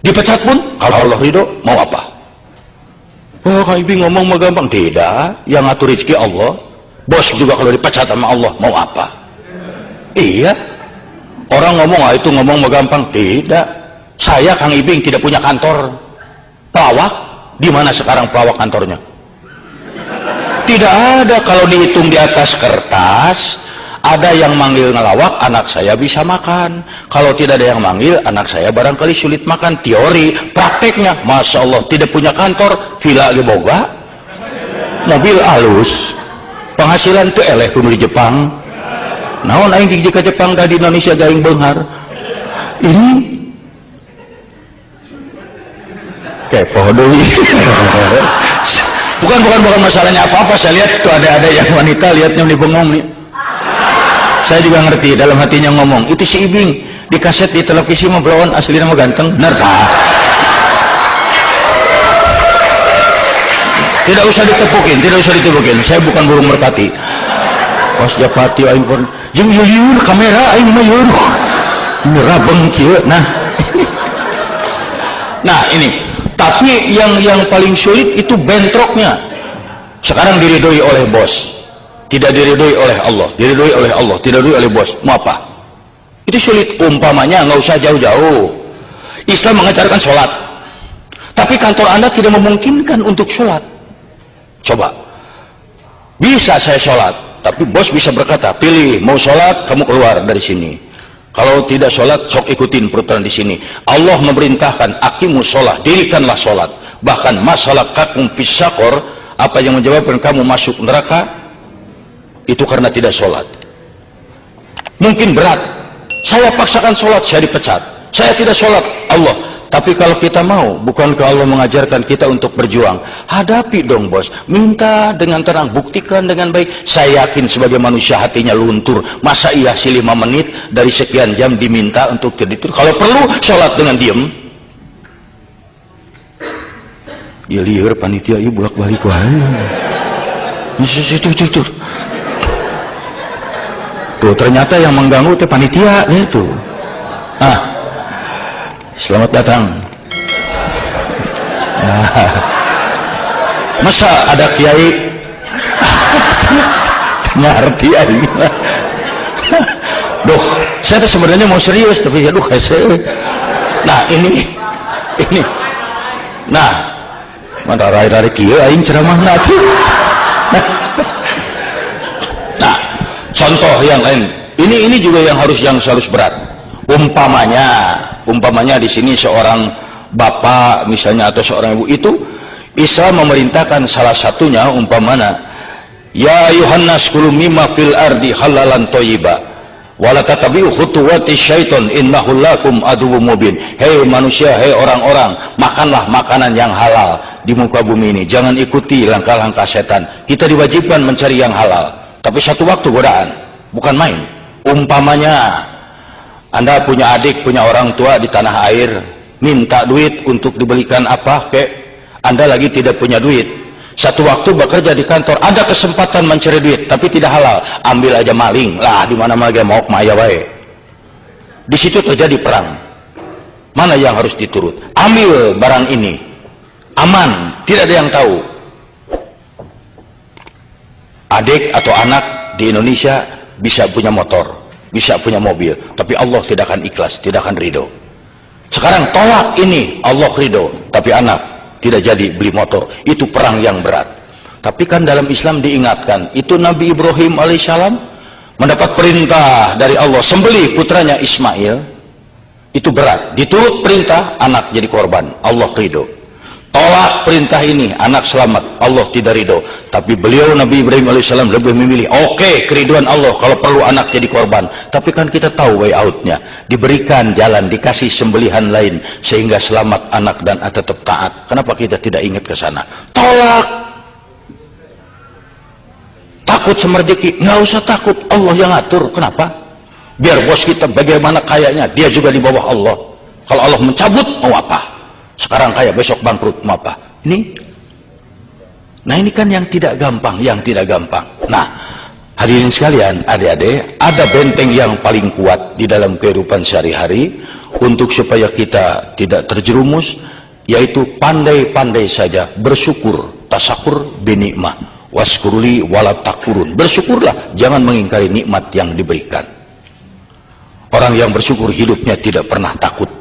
Dipecat pun kalau Allah ridho, mau apa? Oh, Kang Ibing ngomong mah gampang. Tidak, yang ngatur rezeki Allah. Bos juga kalau dipecat sama Allah, mau apa? Iya. Orang ngomong, itu ngomong mah gampang. Tidak. Saya Kang Ibing tidak punya kantor pelawak. Di mana sekarang pelawak kantornya? Tidak ada. Kalau dihitung di atas kertas, ada yang manggil ngelawak, anak saya bisa makan. Kalau tidak ada yang manggil, anak saya barangkali sulit makan. Teori, prakteknya, Masya Allah, tidak punya kantor, villa di boga, mobil halus, penghasilan tuh eleh kuno di Jepang. Naon aing jika Jepang dah di Indonesia gaing beunghar. Ini kepo deui. Bukan masalahnya apa-apa. Saya lihat tuh ada yang wanita lihatnya nih bengong nih. Saya juga ngerti dalam hatinya ngomong, itu si Ibing di kaset di televisi mah belawan asli nama ganteng. Benar tak? Tidak usah ditepukin. Saya bukan burung merpati. Pas japati aing pun jeung yuyur kamera aing mah yuyur. Merabeng kieu. Nah, ini. Tapi yang paling sulit itu bentroknya. Sekarang diridhoi oleh bos, tidak diridhoi oleh Allah, diridhoi oleh Allah, tidak diridhoi oleh bos. Mau apa? Itu sulit. Umpamanya nggak usah jauh-jauh. Islam mengajarkan sholat, tapi kantor Anda tidak memungkinkan untuk sholat. Coba, bisa saya sholat, tapi bos bisa berkata, pilih mau sholat, kamu keluar dari sini. Kalau tidak sholat, sok ikutin peraturan di sini. Allah memerintahkan, aqimus sholat, dirikanlah sholat. Bahkan masalah kakum fisakor, apa yang menyebabkan kamu masuk neraka, itu karena tidak sholat. Mungkin berat. Saya paksakan sholat, saya dipecat. Saya tidak sholat, Allah. Tapi kalau kita mau, bukankah Allah mengajarkan kita untuk berjuang? Hadapi dong bos, minta dengan tenang, buktikan dengan baik. Saya yakin sebagai manusia hatinya luntur. Masa iya sih 5 menit dari sekian jam diminta untuk tidur? Kalau perlu sholat dengan diem. Ya liar panitia ieu bolak-balik wae. Itu. Tuh ternyata yang mengganggu teh panitia itu. Selamat datang. Masa ada kiai ngerti aing. Duh, saya tuh sebenarnya mau serius tapi aduh hese. Nah, ini. Nah, mana rai-rai kieu aing ceramahna tuh. Nah, contoh yang lain. Ini juga yang harus berat. Umpamanya di sini seorang bapak misalnya atau seorang ibu, itu Islam memerintahkan salah satunya umpamanya, ya ayuhannas kulu mimma fil ardi halalan thayyiba wala tatabi'u khutuwati syaiton innahu lakum aduwwum mubin. Hei manusia, hei orang-orang, makanlah makanan yang halal di muka bumi ini, jangan ikuti langkah-langkah setan. Kita diwajibkan mencari yang halal, tapi satu waktu godaan, bukan main. Umpamanya Anda punya adik, punya orang tua di tanah air, minta duit untuk dibelikan apa kek, Anda lagi tidak punya duit. Satu waktu bekerja di kantor, ada kesempatan mencari duit, tapi tidak halal, ambil aja maling lah, di mana mana mau maya wae. Di situ terjadi perang. Mana yang harus diturut? Ambil barang ini, aman, tidak ada yang tahu. Adik atau anak di Indonesia bisa punya motor, bisa punya mobil, tapi Allah tidak akan ikhlas, tidak akan ridho. Sekarang tolak ini, Allah ridho, tapi anak tidak jadi beli motor. Itu perang yang berat. Tapi kan dalam Islam diingatkan, itu Nabi Ibrahim alaihissalam mendapat perintah dari Allah sembelih putranya Ismail. Itu berat, diturut perintah, anak jadi korban, Allah ridho. Tolak perintah ini, anak selamat, Allah tidak ridho. Tapi beliau Nabi Ibrahim alaihissalam lebih memilih, oke, keriduan Allah kalau perlu anak jadi korban. Tapi kan kita tahu way outnya, diberikan jalan, dikasih sembelihan lain sehingga selamat anak dan tetap taat. Kenapa kita tidak ingat ke sana? Tolak. Takut sama rezeki, nggak usah takut, Allah yang atur. Kenapa? Biar bos kita bagaimana kayaknya, dia juga di bawah Allah. Kalau Allah mencabut, mau apa? Sekarang kaya, besok bangkrut, mau apa? Nah ini kan yang tidak gampang, Nah, hadirin sekalian, adik-adik, ada benteng yang paling kuat di dalam kehidupan sehari-hari. untuk supaya kita tidak terjerumus, yaitu pandai-pandai saja bersyukur, tasakur binikmah, waskuruli wala takfurun. Bersyukurlah, jangan mengingkari nikmat yang diberikan. Orang yang bersyukur hidupnya tidak pernah takut.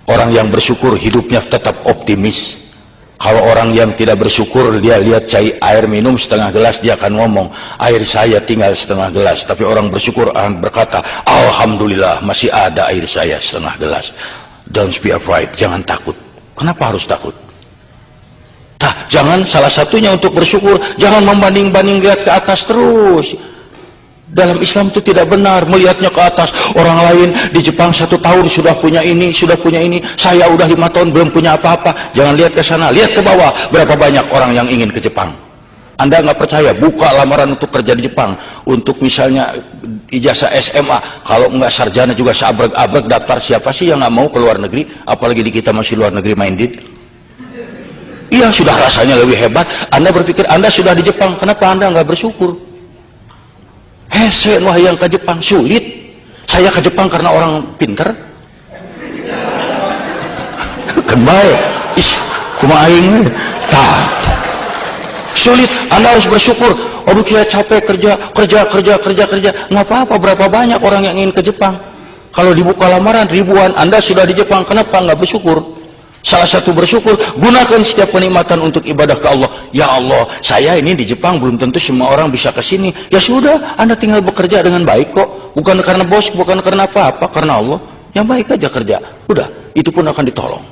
Orang yang bersyukur hidupnya tetap optimis. Kalau orang yang tidak bersyukur, dia lihat air minum setengah gelas, dia akan ngomong, air saya tinggal setengah gelas. Tapi orang bersyukur akan berkata, alhamdulillah masih ada air saya setengah gelas. Don't be afraid, jangan takut. Kenapa harus takut? Jangan, salah satunya untuk bersyukur, jangan membanding-banding, lihat ke atas terus. Dalam Islam itu tidak benar melihatnya ke atas. Orang lain di Jepang 1 tahun sudah punya ini, saya udah 5 tahun belum punya apa-apa. Jangan lihat ke sana, lihat ke bawah. Berapa banyak orang yang ingin ke Jepang? Anda nggak percaya, buka lamaran untuk kerja di Jepang. Untuk misalnya ijazah SMA, kalau nggak sarjana juga seabrek-abrek daftar. Siapa sih yang nggak mau ke luar negeri? Apalagi di kita masih luar negeri minded. Iya, sudah rasanya lebih hebat. Anda berpikir Anda sudah di Jepang, kenapa Anda nggak bersyukur? Hese wah yang ke Jepang sulit. Saya ke Jepang karena orang pinter. Kembali, kumaha aing sulit. Anda harus bersyukur. Oh, saya capek kerja. Nggak apa-apa. Berapa banyak orang yang ingin ke Jepang? Kalau dibuka lamaran ribuan, Anda sudah di Jepang, kenapa nggak bersyukur? Salah satu bersyukur, gunakan setiap kenikmatan untuk ibadah ke Allah. Ya Allah, saya ini di Jepang, belum tentu semua orang bisa ke sini. Ya sudah, Anda tinggal bekerja dengan baik kok. Bukan karena bos, bukan karena apa-apa, karena Allah. Yang baik aja kerja. Udah, itu pun akan ditolong.